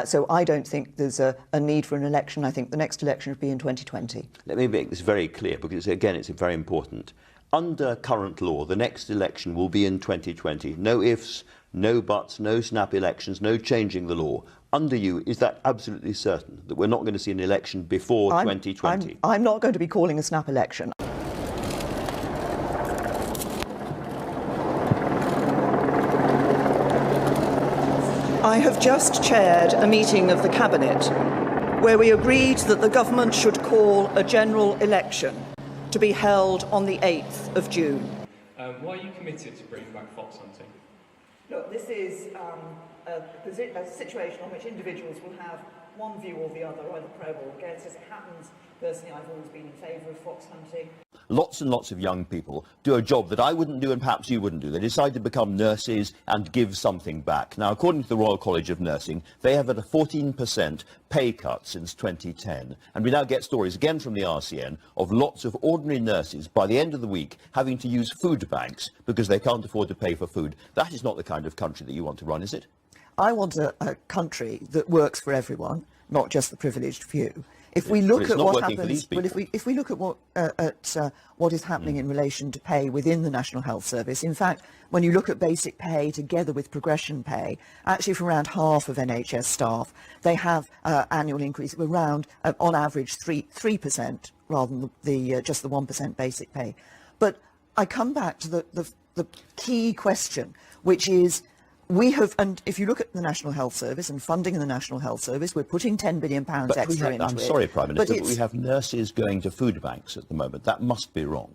So I don't think there's a need for an election. I think the next election should be in 2020. Let me make this very clear, because again it's very important. Under current law, the next election will be in 2020. No ifs, no buts, no snap elections, no changing the law. Under you, is that absolutely certain, that we're not going to see an election before 2020? I'm not going to be calling a snap election. I have just chaired a meeting of the Cabinet where we agreed that the government should call a general election to be held on the 8th of June. Why are you committed to bringing back fox hunting? Look, this is a situation on which individuals will have one view or the other, either pro or against. As it happens, personally, I've always been in favour of fox hunting. Lots and lots of young people do a job that I wouldn't do and perhaps you wouldn't do. They decide to become nurses and give something back. Now, according to the Royal College of Nursing, they have had a 14% pay cut since 2010. And we now get stories again from the RCN of lots of ordinary nurses, by the end of the week, having to use food banks because they can't afford to pay for food. That is not the kind of country that you want to run, is it? I want a country that works for everyone, not just the privileged few. If we look at what happens, but if we look at what is happening in relation to pay within the National Health Service, in fact, when you look at basic pay together with progression pay, actually for around half of NHS staff, they have annual increase of around, on average, 3% rather than just the 1% basic pay. But I come back to the key question, which is, and if you look at the National Health Service and funding in the National Health Service, we're putting £10 billion extra into it. I'm sorry, Prime Minister, but we have nurses going to food banks at the moment. That must be wrong.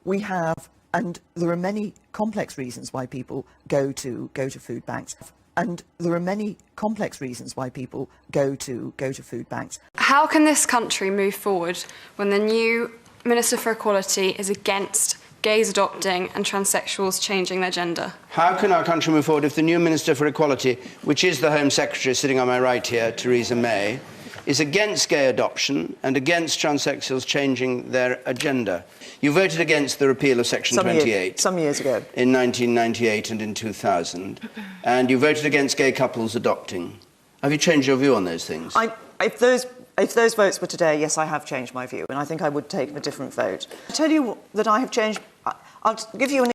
We have, and there are many complex reasons why people go to food banks. And there are many complex reasons why people go to food banks. How can this country move forward when the new Minister for Equality is against gays adopting and transsexuals changing their gender? How can our country move forward if the new Minister for Equality, which is the Home Secretary sitting on my right here, Theresa May, is against gay adoption and against transsexuals changing their agenda? You voted against the repeal of Section 28. Some years ago. In 1998 and in 2000. And you voted against gay couples adopting. Have you changed your view on those things? If those votes were today, yes, I have changed my view, and I think I would take a different vote. I tell you that I have changed. I'll give you an